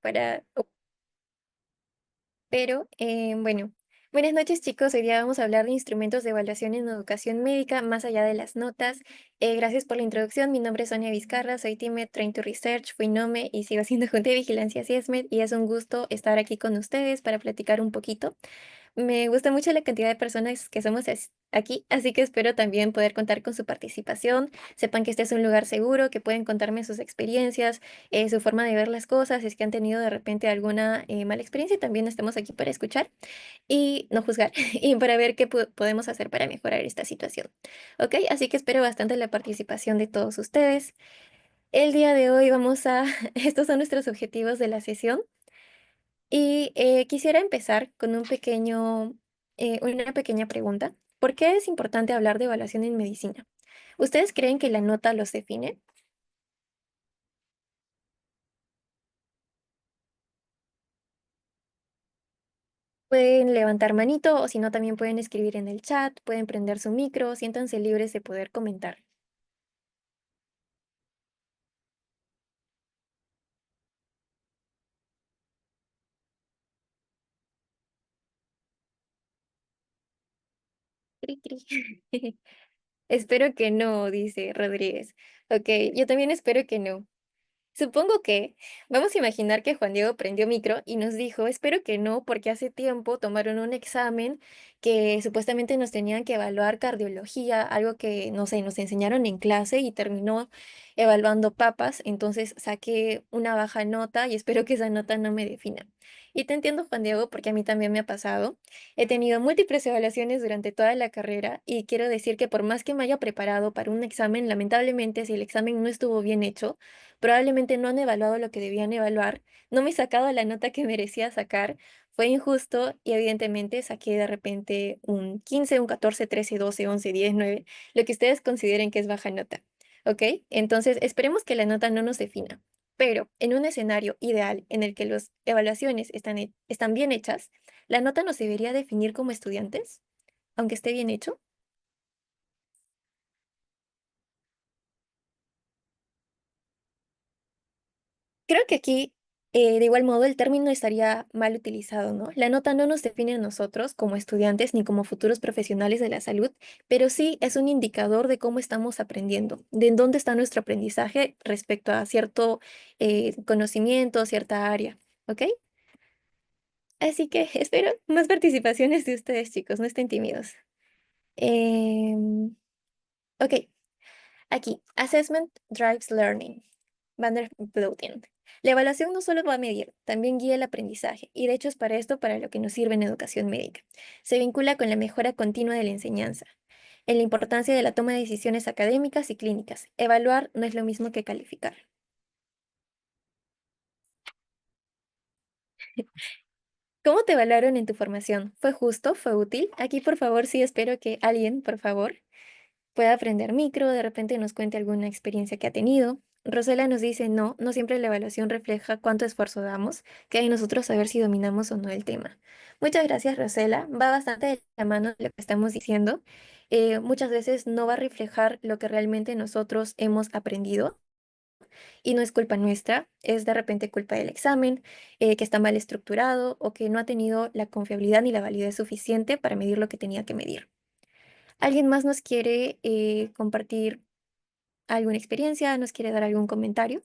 para... Pero, bueno, buenas noches chicos. Hoy día vamos a hablar de instrumentos de evaluación en educación médica más allá de las notas. Gracias por la introducción. Mi nombre es Sonia Vizcarra, soy Teammate Train to Research, fui NOME y sigo siendo Junta de Vigilancia CIESMED y es un gusto estar aquí con ustedes para platicar un poquito. Me gusta mucho la cantidad de personas que somos aquí, así que espero también poder contar con su participación. Sepan que este es un lugar seguro, que pueden contarme sus experiencias, su forma de ver las cosas, si es que han tenido de repente alguna mala experiencia, también estamos aquí para escuchar y no juzgar y para ver qué podemos hacer para mejorar esta situación. ¿Ok? Así que espero bastante la participación de todos ustedes. El día de hoy vamos a, estos son nuestros objetivos de la sesión. Y quisiera empezar con una pequeña pregunta. ¿Por qué es importante hablar de evaluación en medicina? ¿Ustedes creen que la nota los define? Pueden levantar manito o si no también pueden escribir en el chat, pueden prender su micro, siéntanse libres de poder comentar. Cri, cri. Espero que no, dice Rodríguez. Ok, yo también espero que no. Supongo que, vamos a imaginar que Juan Diego prendió micro y nos dijo, espero que no, porque hace tiempo tomaron un examen que supuestamente nos tenían que evaluar cardiología, algo que, no sé, nos enseñaron en clase y terminó evaluando papas, entonces saqué una baja nota y espero que esa nota no me defina. Y te entiendo, Juan Diego, porque a mí también me ha pasado. He tenido múltiples evaluaciones durante toda la carrera y quiero decir que por más que me haya preparado para un examen, lamentablemente si el examen no estuvo bien hecho, probablemente no han evaluado lo que debían evaluar, no me he sacado la nota que merecía sacar, fue injusto y evidentemente saqué de repente un 15, un 14, 13, 12, 11, 10, 9, lo que ustedes consideren que es baja nota. ¿Ok? Entonces, esperemos que la nota no nos defina. Pero en un escenario ideal en el que las evaluaciones están bien hechas, ¿la nota nos debería definir como estudiantes, aunque esté bien hecho? Creo que aquí, de igual modo, el término estaría mal utilizado, ¿no? La nota no nos define a nosotros como estudiantes ni como futuros profesionales de la salud, pero sí es un indicador de cómo estamos aprendiendo, de en dónde está nuestro aprendizaje respecto a cierto conocimiento, cierta área, ¿ok? Así que espero más participaciones de ustedes, chicos, no estén tímidos. Em, ok. Aquí, Assessment Drives Learning. Van der Blutin. La evaluación no solo va a medir, también guía el aprendizaje, y de hecho es para esto para lo que nos sirve en educación médica. Se vincula con la mejora continua de la enseñanza, en la importancia de la toma de decisiones académicas y clínicas. Evaluar no es lo mismo que calificar. ¿Cómo te evaluaron en tu formación? ¿Fue justo? ¿Fue útil? Aquí, por favor, sí espero que alguien, por favor, pueda aprender micro, de repente nos cuente alguna experiencia que ha tenido. Rosela nos dice, no, no siempre la evaluación refleja cuánto esfuerzo damos, que hay nosotros saber si dominamos o no el tema. Muchas gracias, Rosela. Va bastante de la mano de lo que estamos diciendo. Muchas veces no va a reflejar lo que realmente nosotros hemos aprendido y no es culpa nuestra, es de repente culpa del examen, que está mal estructurado o que no ha tenido la confiabilidad ni la validez suficiente para medir lo que tenía que medir. ¿Alguien más nos quiere compartir alguna experiencia? ¿Nos quiere dar algún comentario?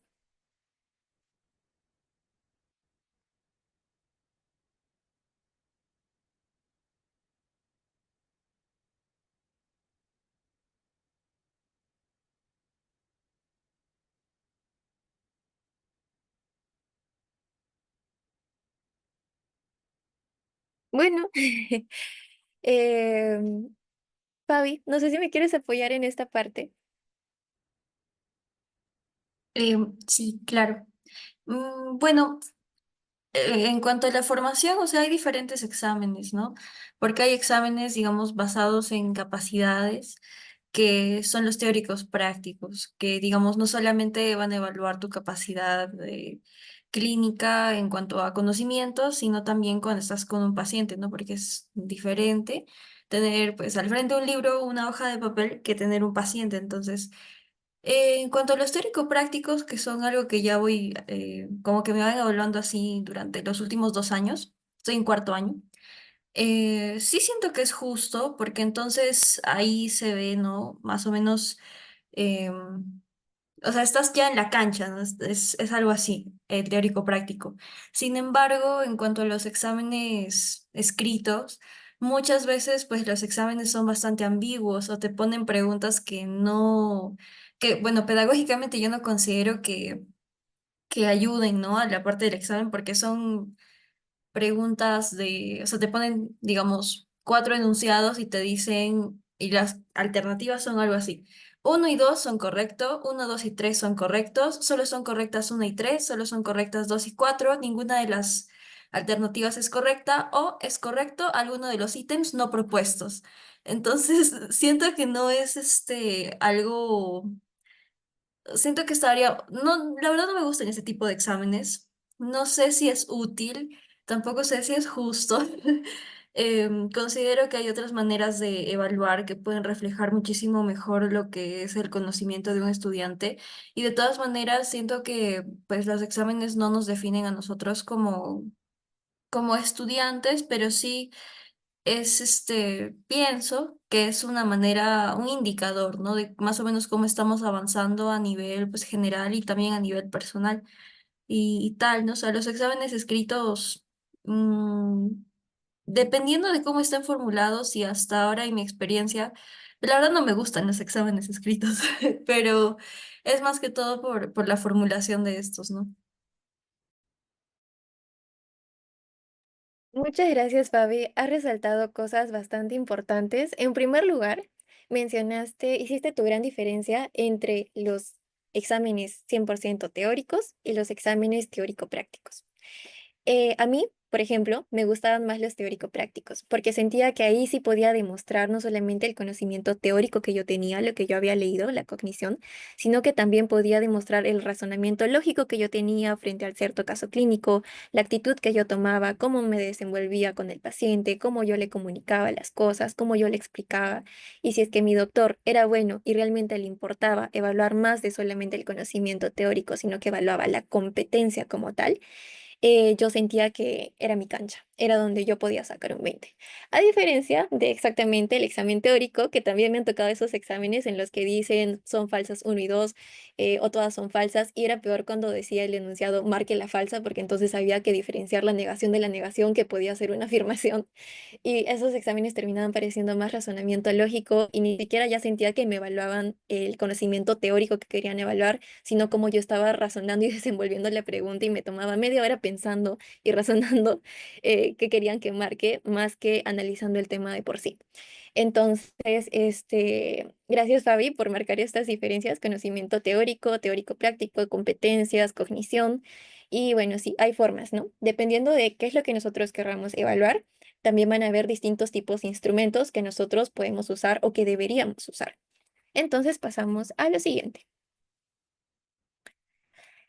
Bueno, em, Fabi, no sé si me quieres apoyar en esta parte. Sí, claro. Bueno, en cuanto a la formación, o sea, hay diferentes exámenes, ¿no? Porque hay exámenes, digamos, basados en capacidades, que son los teóricos prácticos, que, digamos, no solamente van a evaluar tu capacidad clínica en cuanto a conocimientos, sino también cuando estás con un paciente, ¿no? Porque es diferente tener, pues, al frente un libro, una hoja de papel, que tener un paciente. Entonces, En cuanto a los teórico-prácticos, que son algo que ya voy, como que me van evaluando así durante los últimos 2 años, estoy en cuarto año. Sí siento que es justo, porque entonces ahí se ve, ¿no? Más o menos, o sea, estás ya en la cancha, ¿no? Es algo así, teórico práctico. Sin embargo, en cuanto a los exámenes escritos, muchas veces, pues los exámenes son bastante ambiguos o te ponen preguntas que no, que, bueno, pedagógicamente yo no considero que ayuden, ¿no? A la parte del examen, porque son preguntas de, o sea, te ponen, digamos, cuatro enunciados y te dicen, y las alternativas son algo así. Uno y dos son correctos, uno, dos y tres son correctos, solo son correctas uno y tres, solo son correctas dos y cuatro, ninguna de las alternativas es correcta o es correcto alguno de los ítems no propuestos. Entonces, siento que no es algo. Siento que estaría, no, la verdad no me gustan ese tipo de exámenes. No sé si es útil, tampoco sé si es justo. Considero que hay otras maneras de evaluar que pueden reflejar muchísimo mejor lo que es el conocimiento de un estudiante. Y de todas maneras, siento que pues los exámenes no nos definen a nosotros como estudiantes, pero sí es pienso que es una manera, un indicador, ¿no? De más o menos cómo estamos avanzando a nivel pues general y también a nivel personal y tal, ¿no? O sea, los exámenes escritos, mm, dependiendo de cómo estén formulados y hasta ahora en mi experiencia, la verdad no me gustan los exámenes escritos, pero es más que todo por la formulación de estos, ¿no? Muchas gracias, Fabi. Has resaltado cosas bastante importantes. En primer lugar, hiciste tu gran diferencia entre los exámenes 100% teóricos y los exámenes teórico-prácticos. A mí, por ejemplo, me gustaban más los teórico-prácticos, porque sentía que ahí sí podía demostrar no solamente el conocimiento teórico que yo tenía, lo que yo había leído, la cognición, sino que también podía demostrar el razonamiento lógico que yo tenía frente al cierto caso clínico, la actitud que yo tomaba, cómo me desenvolvía con el paciente, cómo yo le comunicaba las cosas, cómo yo le explicaba. Y si es que mi doctor era bueno y realmente le importaba evaluar más de solamente el conocimiento teórico, sino que evaluaba la competencia como tal, yo sentía que era mi cancha, era donde yo podía sacar un 20. A diferencia de exactamente el examen teórico, que también me han tocado esos exámenes en los que dicen son falsas uno y 2 o todas son falsas, y era peor cuando decía el enunciado marque la falsa, porque entonces había que diferenciar la negación de la negación, que podía ser una afirmación. Y esos exámenes terminaban pareciendo más razonamiento lógico y ni siquiera ya sentía que me evaluaban el conocimiento teórico que querían evaluar, sino como yo estaba razonando y desenvolviendo la pregunta y me tomaba media hora pensando y razonando qué querían que marque, más que analizando el tema de por sí. Entonces, gracias Fabi por marcar estas diferencias, conocimiento teórico, teórico práctico, competencias, cognición. Y bueno, sí, hay formas, ¿no? Dependiendo de qué es lo que nosotros querramos evaluar, también van a haber distintos tipos de instrumentos que nosotros podemos usar o que deberíamos usar. Entonces pasamos a lo siguiente.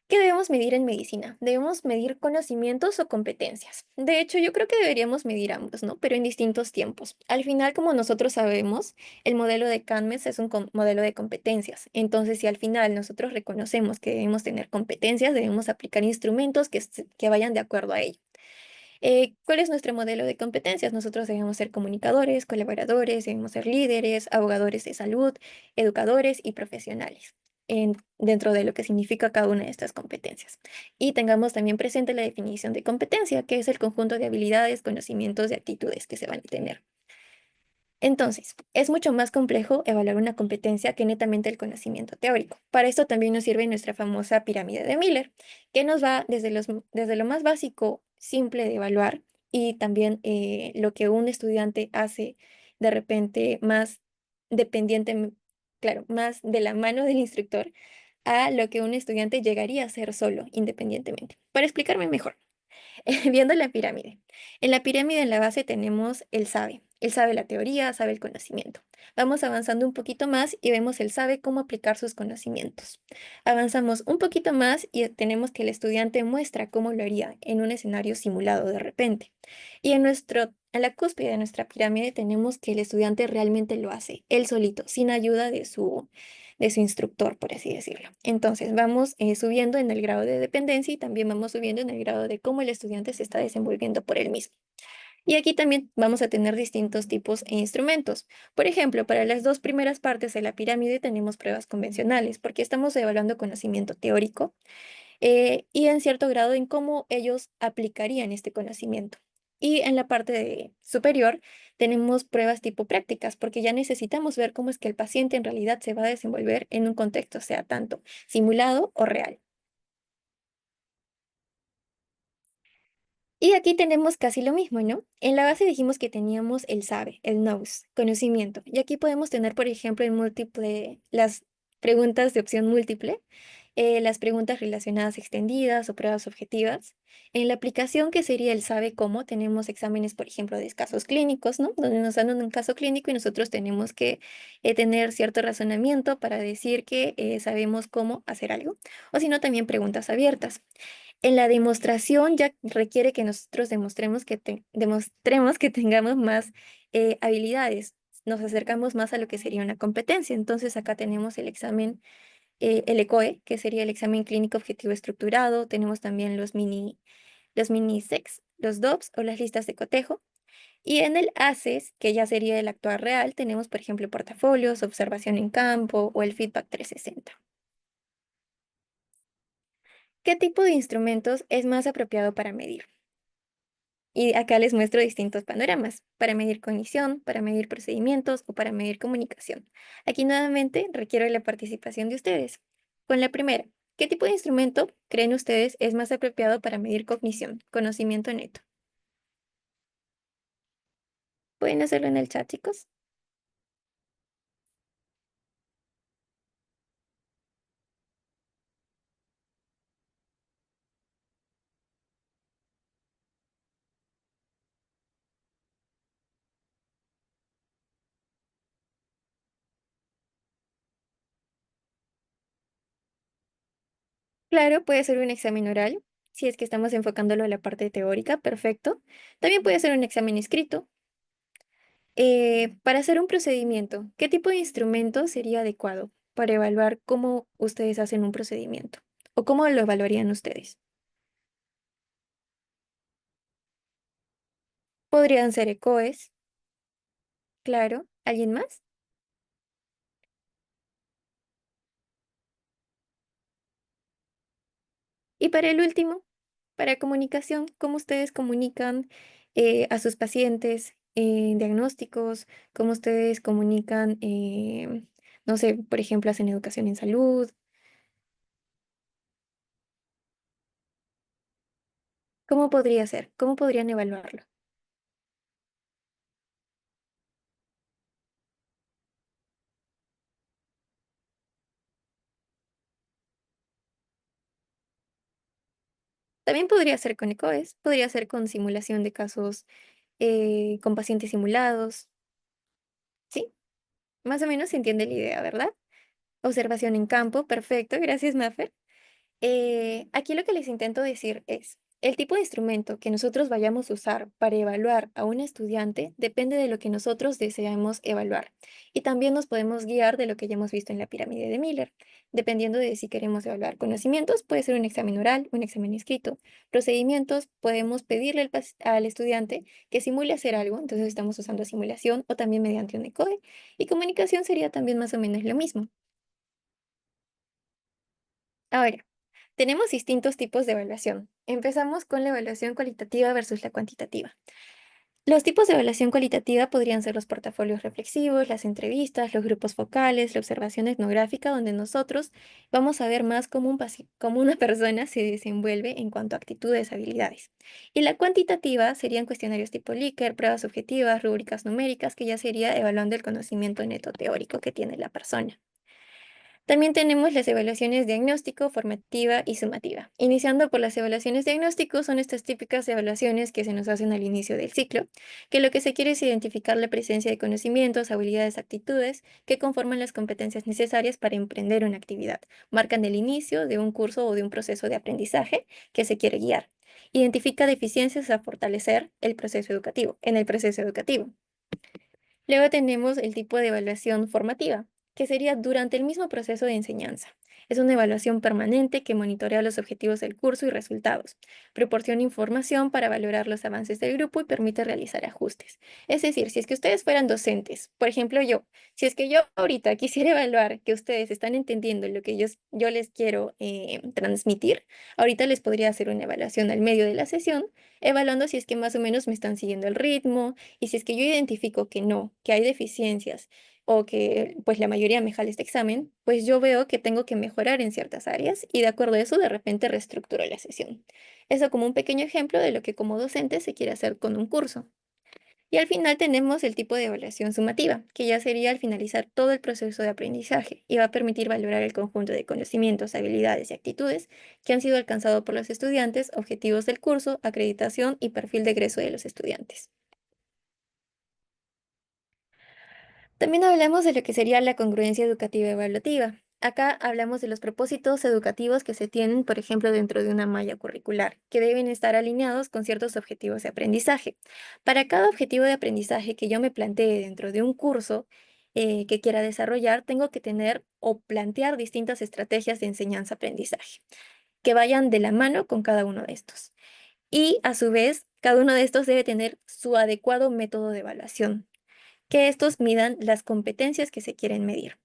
¿Qué debemos medir en medicina? Debemos medir conocimientos o competencias. De hecho, yo creo que deberíamos medir ambos, ¿no? Pero en distintos tiempos. Al final, como nosotros sabemos, el modelo de CANMES es un modelo de competencias. Entonces, si al final nosotros reconocemos que debemos tener competencias, debemos aplicar instrumentos que vayan de acuerdo a ello. ¿Cuál es nuestro modelo de competencias? Nosotros debemos ser comunicadores, colaboradores, debemos ser líderes, abogadores de salud, educadores y profesionales dentro de lo que significa cada una de estas competencias. Y tengamos también presente la definición de competencia, que es el conjunto de habilidades, conocimientos y actitudes que se van a tener. Entonces, es mucho más complejo evaluar una competencia que netamente el conocimiento teórico. Para esto también nos sirve nuestra famosa pirámide de Miller, que nos va desde lo más básico, simple de evaluar, y también lo que un estudiante hace de repente más dependiente, claro, más de la mano del instructor, a lo que un estudiante llegaría a hacer solo, independientemente. Para explicarme mejor. Viendo la pirámide. En la pirámide en la base tenemos el sabe. Él sabe la teoría, sabe el conocimiento. Vamos avanzando un poquito más y vemos él sabe cómo aplicar sus conocimientos. Avanzamos un poquito más y tenemos que el estudiante muestra cómo lo haría en un escenario simulado de repente. Y en la cúspide de nuestra pirámide tenemos que el estudiante realmente lo hace, él solito, sin ayuda de su instructor, por así decirlo. Entonces, vamos subiendo en el grado de dependencia y también vamos subiendo en el grado de cómo el estudiante se está desenvolviendo por él mismo. Y aquí también vamos a tener distintos tipos e instrumentos. Por ejemplo, para las dos primeras partes de la pirámide tenemos pruebas convencionales, porque estamos evaluando conocimiento teórico y en cierto grado en cómo ellos aplicarían este conocimiento. Y en la parte superior tenemos pruebas tipo prácticas, porque ya necesitamos ver cómo es que el paciente en realidad se va a desenvolver en un contexto, sea tanto simulado o real. Y aquí tenemos casi lo mismo, ¿no? En la base dijimos que teníamos el sabe, el knows, conocimiento. Y aquí podemos tener, por ejemplo, en múltiple, las preguntas de opción múltiple, las preguntas relacionadas extendidas o pruebas objetivas. En la aplicación, que sería el sabe cómo, tenemos exámenes, por ejemplo, de casos clínicos, ¿no? Donde nos dan un caso clínico y nosotros tenemos que tener cierto razonamiento para decir que sabemos cómo hacer algo. O si no, también preguntas abiertas. En la demostración ya requiere que nosotros demostremos que tengamos más habilidades. Nos acercamos más a lo que sería una competencia. Entonces acá tenemos el examen, el ECOE, que sería el examen clínico objetivo estructurado. Tenemos también los mini SEX, los DOPS o las listas de cotejo. Y en el ACES, que ya sería el actuar real, tenemos, por ejemplo, portafolios, observación en campo o el feedback 360. ¿Qué tipo de instrumentos es más apropiado para medir? Y acá les muestro distintos panoramas, para medir cognición, para medir procedimientos o para medir comunicación. Aquí nuevamente requiero la participación de ustedes. Con la primera, ¿qué tipo de instrumento creen ustedes es más apropiado para medir cognición, conocimiento neto? ¿Pueden hacerlo en el chat, chicos? Claro, puede ser un examen oral, si es que estamos enfocándolo a la parte teórica, perfecto. También puede ser un examen escrito. Para hacer un procedimiento, ¿qué tipo de instrumento sería adecuado para evaluar cómo ustedes hacen un procedimiento? ¿O cómo lo evaluarían ustedes? Podrían ser ecoes, claro. ¿Alguien más? Y para el último, para comunicación, ¿cómo ustedes comunican a sus pacientes diagnósticos? ¿Cómo ustedes comunican, no sé, por ejemplo, hacen educación en salud? ¿Cómo podría ser? ¿Cómo podrían evaluarlo? También podría ser con ecoes, podría ser con simulación de casos con pacientes simulados, ¿sí? Más o menos se entiende la idea, ¿verdad? Observación en campo, perfecto, gracias, Mafer. Aquí lo que les intento decir es, el tipo de instrumento que nosotros vayamos a usar para evaluar a un estudiante depende de lo que nosotros deseamos evaluar. Y también nos podemos guiar de lo que ya hemos visto en la pirámide de Miller. Dependiendo de si queremos evaluar conocimientos, puede ser un examen oral, un examen escrito. Procedimientos, podemos pedirle al estudiante que simule hacer algo, entonces estamos usando simulación o también mediante un ECOE. Y comunicación sería también más o menos lo mismo. Ahora, tenemos distintos tipos de evaluación. Empezamos con la evaluación cualitativa versus la cuantitativa. Los tipos de evaluación cualitativa podrían ser los portafolios reflexivos, las entrevistas, los grupos focales, la observación etnográfica, donde nosotros vamos a ver más cómo, cómo una persona se desenvuelve en cuanto a actitudes, habilidades. Y la cuantitativa serían cuestionarios tipo Likert, pruebas objetivas, rúbricas numéricas, que ya sería evaluando el conocimiento neto teórico que tiene la persona. También tenemos las evaluaciones diagnóstico, formativa y sumativa. Iniciando por las evaluaciones diagnóstico, son estas típicas evaluaciones que se nos hacen al inicio del ciclo, que lo que se quiere es identificar la presencia de conocimientos, habilidades, actitudes que conforman las competencias necesarias para emprender una actividad. Marcan el inicio de un curso o de un proceso de aprendizaje que se quiere guiar. Identifica deficiencias a fortalecer en el proceso educativo. Luego tenemos el tipo de evaluación formativa, que sería durante el mismo proceso de enseñanza. Es una evaluación permanente que monitorea los objetivos del curso y resultados, proporciona información para valorar los avances del grupo y permite realizar ajustes. Es decir, si es que ustedes fueran docentes, por ejemplo yo, si es que yo ahorita quisiera evaluar que ustedes están entendiendo lo que yo les quiero transmitir, ahorita les podría hacer una evaluación al medio de la sesión, evaluando si es que más o menos me están siguiendo el ritmo y si es que yo identifico que no, que hay deficiencias o que pues la mayoría me jala este examen, pues yo veo que tengo que mejorar en ciertas áreas y de acuerdo a eso de repente reestructuro la sesión. Eso como un pequeño ejemplo de lo que como docente se quiere hacer con un curso. Y al final tenemos el tipo de evaluación sumativa, que ya sería al finalizar todo el proceso de aprendizaje y va a permitir valorar el conjunto de conocimientos, habilidades y actitudes que han sido alcanzados por los estudiantes, objetivos del curso, acreditación y perfil de egreso de los estudiantes. También hablamos de lo que sería la congruencia educativa evaluativa. Acá hablamos de los propósitos educativos que se tienen, por ejemplo, dentro de una malla curricular, que deben estar alineados con ciertos objetivos de aprendizaje. Para cada objetivo de aprendizaje que yo me plantee dentro de un curso que quiera desarrollar, tengo que tener o plantear distintas estrategias de enseñanza-aprendizaje que vayan de la mano con cada uno de estos. Y a su vez, cada uno de estos debe tener su adecuado método de evaluación que estos midan las competencias que se quieren medir.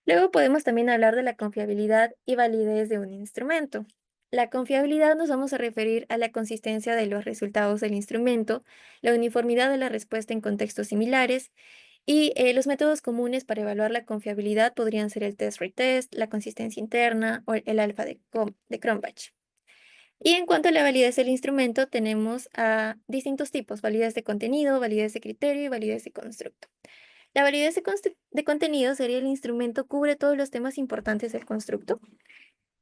Luego podemos también hablar de la confiabilidad y validez de un instrumento. La confiabilidad nos vamos a referir a la consistencia de los resultados del instrumento, la uniformidad de la respuesta en contextos similares y los métodos comunes para evaluar la confiabilidad podrían ser el test-retest, la consistencia interna o el alfa de Cronbach. Y en cuanto a la validez del instrumento, tenemos a distintos tipos, validez de contenido, validez de criterio y validez de constructo. La validez de contenido sería el instrumento cubre todos los temas importantes del constructo.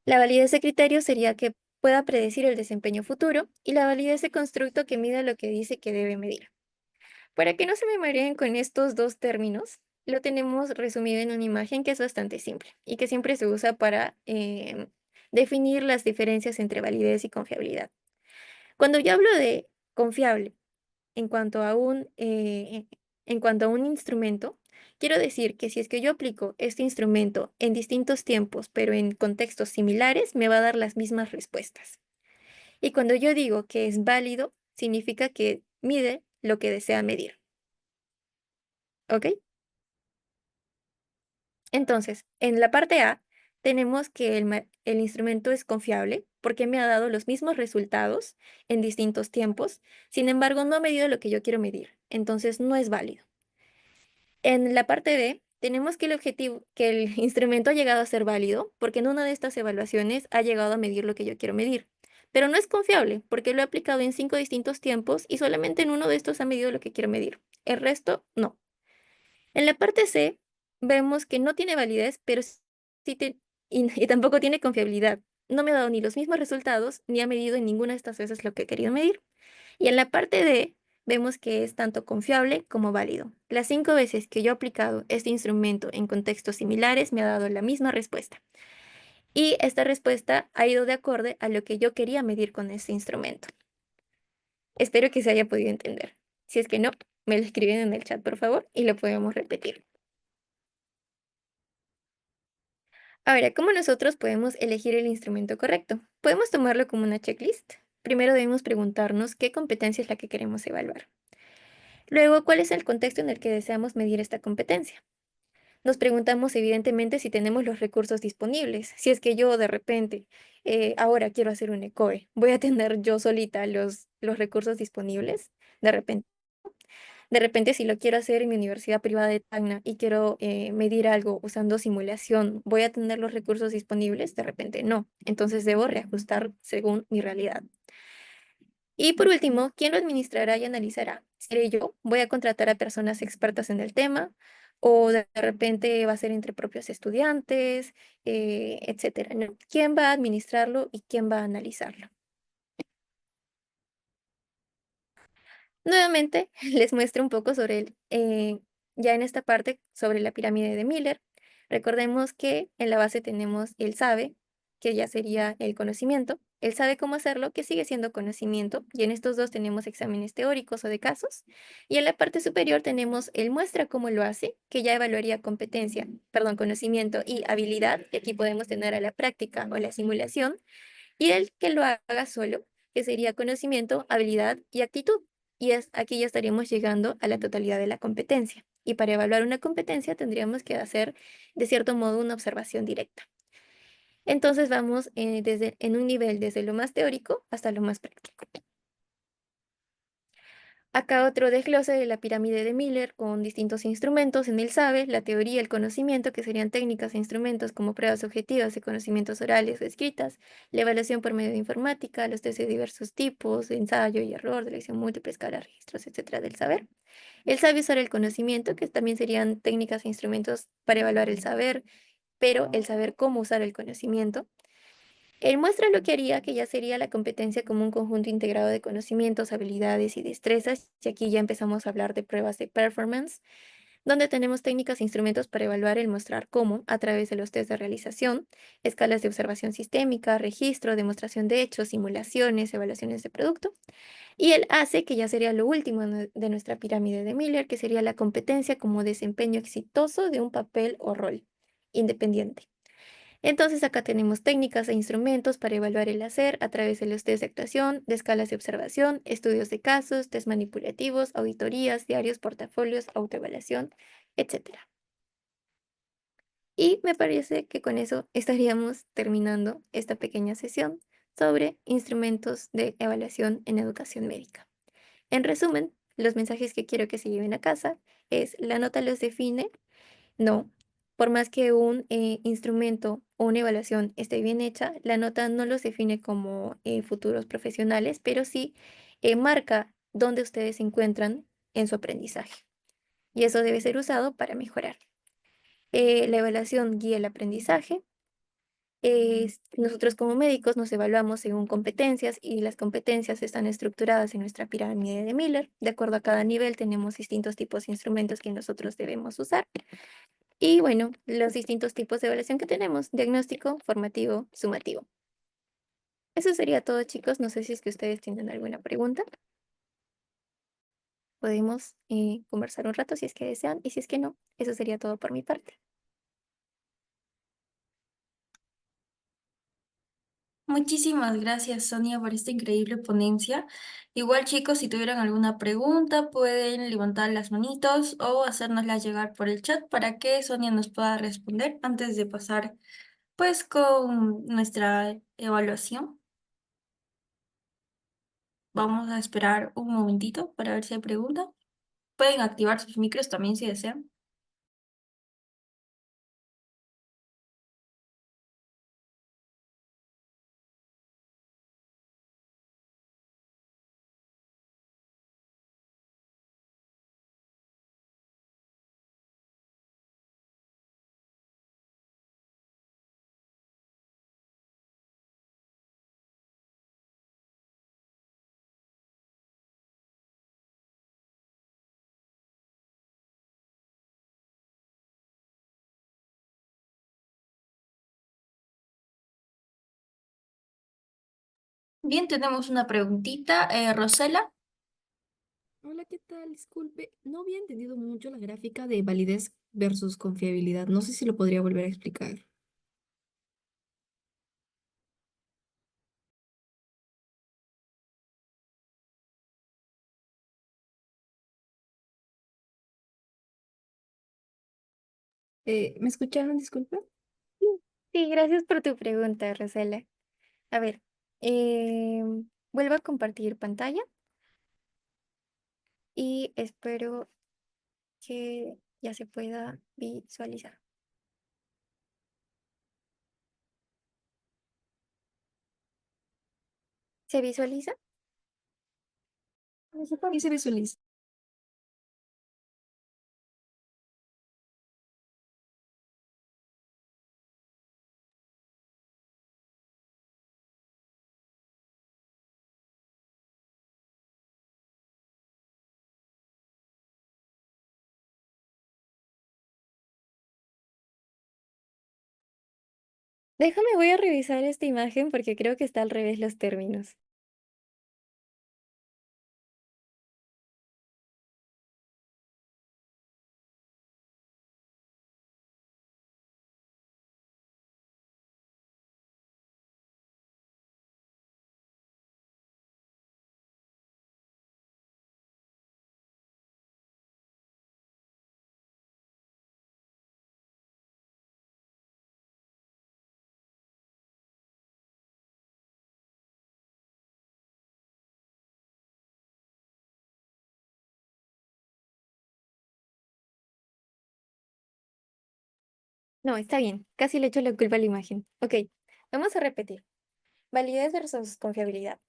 La validez de criterio sería que pueda predecir el desempeño futuro y la validez de constructo que mida lo que dice que debe medir. Para que no se me mareen con estos dos términos, lo tenemos resumido en una imagen que es bastante simple y que siempre se usa para definir las diferencias entre validez y confiabilidad. Cuando yo hablo de confiable en cuanto a en cuanto a un instrumento, quiero decir que si es que yo aplico este instrumento en distintos tiempos, pero en contextos similares, me va a dar las mismas respuestas. Y cuando yo digo que es válido, significa que mide lo que desea medir. ¿Ok? Entonces, en la parte A, tenemos que el instrumento es confiable porque me ha dado los mismos resultados en distintos tiempos, sin embargo, no ha medido lo que yo quiero medir, entonces no es válido. En la parte B, tenemos que que el instrumento ha llegado a ser válido porque en una de estas evaluaciones ha llegado a medir lo que yo quiero medir. Pero no es confiable porque lo he aplicado en 5 distintos tiempos y solamente en uno de estos ha medido lo que quiero medir. El resto, no. En la parte C, vemos que no tiene validez, pero sí y tampoco tiene confiabilidad. No me ha dado ni los mismos resultados, ni ha medido en ninguna de estas veces lo que he querido medir. Y en la parte D, vemos que es tanto confiable como válido. Las 5 veces que yo he aplicado este instrumento en contextos similares me ha dado la misma respuesta. Y esta respuesta ha ido de acorde a lo que yo quería medir con este instrumento. Espero que se haya podido entender. Si es que no, me lo escriben en el chat, por favor, y lo podemos repetir. Ahora, ¿cómo nosotros podemos elegir el instrumento correcto? Podemos tomarlo como una checklist. Primero debemos preguntarnos qué competencia es la que queremos evaluar. Luego, ¿cuál es el contexto en el que deseamos medir esta competencia? Nos preguntamos evidentemente si tenemos los recursos disponibles. Si es que yo de repente ahora quiero hacer un ECOE, ¿voy a tener yo solita los recursos disponibles? De repente. De repente, si lo quiero hacer en mi universidad privada de Tacna y quiero medir algo usando simulación, ¿voy a tener los recursos disponibles? De repente no. Entonces debo reajustar según mi realidad. Y por último, ¿quién lo administrará y analizará? ¿Seré yo? ¿Voy a contratar a personas expertas en el tema? ¿O de repente va a ser entre propios estudiantes, etcétera? ¿No? ¿Quién va a administrarlo y quién va a analizarlo? Nuevamente, les muestro un poco sobre ya en esta parte, sobre la pirámide de Miller. Recordemos que en la base tenemos el sabe, que ya sería el conocimiento, el sabe cómo hacerlo, que sigue siendo conocimiento, y en estos dos tenemos exámenes teóricos o de casos, y en la parte superior tenemos el muestra cómo lo hace, que ya evaluaría competencia, perdón, conocimiento y habilidad, y aquí podemos tener a la práctica o la simulación, y el que lo haga solo, que sería conocimiento, habilidad y actitud. Y aquí ya estaríamos llegando a la totalidad de la competencia. Y para evaluar una competencia tendríamos que hacer, de cierto modo, una observación directa. Entonces vamos en un nivel desde lo más teórico hasta lo más práctico. Acá otro desglose de la pirámide de Miller con distintos instrumentos en el sabe, la teoría, el conocimiento, que serían técnicas e instrumentos como pruebas objetivas de conocimientos orales o escritas, la evaluación por medio de informática, los test de diversos tipos, de ensayo y error, de elección múltiple, escala, registros, etcétera, del saber. El sabe usar el conocimiento, que también serían técnicas e instrumentos para evaluar el saber, pero el saber cómo usar el conocimiento. Él muestra lo que haría, que ya sería la competencia como un conjunto integrado de conocimientos, habilidades y destrezas, y aquí ya empezamos a hablar de pruebas de performance, donde tenemos técnicas e instrumentos para evaluar el mostrar cómo, a través de los test de realización, escalas de observación sistémica, registro, demostración de hechos, simulaciones, evaluaciones de producto, y él hace, que ya sería lo último de nuestra pirámide de Miller, que sería la competencia como desempeño exitoso de un papel o rol independiente. Entonces acá tenemos técnicas e instrumentos para evaluar el hacer a través de los test de actuación, de escalas de observación, estudios de casos, test manipulativos, auditorías, diarios, portafolios, autoevaluación, etcétera. Y me parece que con eso estaríamos terminando esta pequeña sesión sobre instrumentos de evaluación en educación médica. En resumen, los mensajes que quiero que se lleven a casa es: la nota los define. No, por más que un instrumento o una evaluación esté bien hecha, la nota no los define como futuros profesionales, pero sí marca dónde ustedes se encuentran en su aprendizaje. Y eso debe ser usado para mejorar. La evaluación guía el aprendizaje. Nosotros como médicos nos evaluamos según competencias, y las competencias están estructuradas en nuestra pirámide de Miller. De acuerdo a cada nivel tenemos distintos tipos de instrumentos que nosotros debemos usar. Y bueno, los distintos tipos de evaluación que tenemos: diagnóstico, formativo, sumativo. Eso sería todo, chicos. No sé si es que ustedes tienen alguna pregunta. Podemos conversar un rato si es que desean, y si es que no, eso sería todo por mi parte. Muchísimas gracias, Sonia, por esta increíble ponencia. Igual, chicos, si tuvieran alguna pregunta, pueden levantar las manitos o hacérnoslas llegar por el chat para que Sonia nos pueda responder antes de pasar, pues, con nuestra evaluación. Vamos a esperar un momentito para ver si hay preguntas. Pueden activar sus micros también si desean. Bien, tenemos una preguntita. Rosela. Hola, ¿qué tal? Disculpe, no había entendido mucho la gráfica de validez versus confiabilidad. No sé si lo podría volver a explicar. ¿Me escucharon? Disculpe. Sí, sí, gracias por tu pregunta, Rosela. A ver, vuelvo a compartir pantalla y espero que ya se pueda visualizar. ¿Se visualiza? Y se visualiza. Déjame, voy a revisar esta imagen porque creo que está al revés los términos. No, está bien. Casi le echo la culpa a la imagen. Ok, vamos a repetir. Validez versus confiabilidad.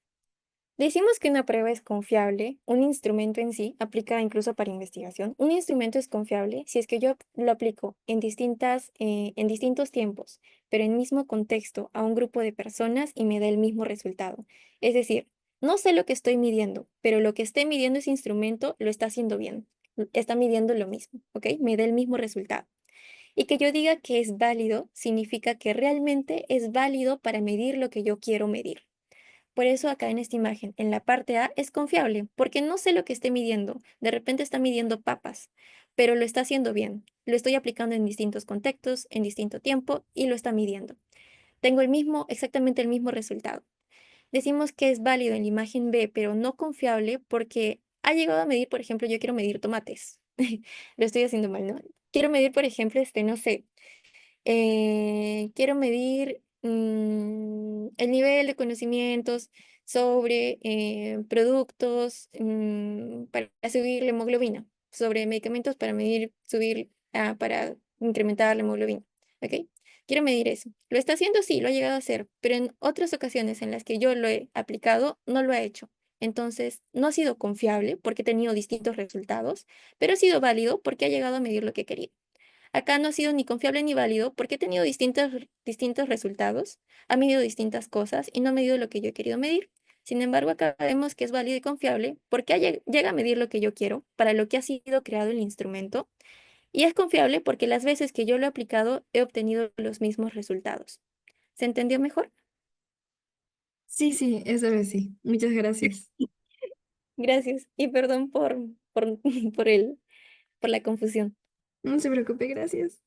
Decimos que una prueba es confiable, un instrumento en sí, aplica incluso para investigación. Un instrumento es confiable si es que yo lo aplico en distintos tiempos, pero en mismo contexto a un grupo de personas y me da el mismo resultado. Es decir, no sé lo que estoy midiendo, pero lo que esté midiendo ese instrumento lo está haciendo bien. Está midiendo lo mismo, ¿ok? Me da el mismo resultado. Y que yo diga que es válido significa que realmente es válido para medir lo que yo quiero medir. Por eso acá en esta imagen, en la parte A, es confiable, porque no sé lo que esté midiendo. De repente está midiendo papas, pero lo está haciendo bien. Lo estoy aplicando en distintos contextos, en distinto tiempo, y lo está midiendo. Tengo exactamente el mismo resultado. Decimos que es válido en la imagen B, pero no confiable porque ha llegado a medir, por ejemplo, yo quiero medir tomates. Lo estoy haciendo mal, ¿no? Quiero medir, por ejemplo, no sé, quiero medir el nivel de conocimientos sobre productos para subir la hemoglobina, sobre medicamentos para para incrementar la hemoglobina. ¿Ok? Quiero medir eso. ¿Lo está haciendo? Sí, lo ha llegado a hacer, pero en otras ocasiones en las que yo lo he aplicado, no lo ha hecho. Entonces, no ha sido confiable porque he tenido distintos resultados, pero ha sido válido porque ha llegado a medir lo que quería. Acá no ha sido ni confiable ni válido porque he tenido distintos resultados, ha medido distintas cosas y no ha medido lo que yo he querido medir. Sin embargo, acá vemos que es válido y confiable porque llega a medir lo que yo quiero, para lo que ha sido creado el instrumento, y es confiable porque las veces que yo lo he aplicado he obtenido los mismos resultados. ¿Se entendió mejor? Sí, sí, esa vez sí. Muchas gracias. Gracias y perdón por, por la confusión. No se preocupe, gracias.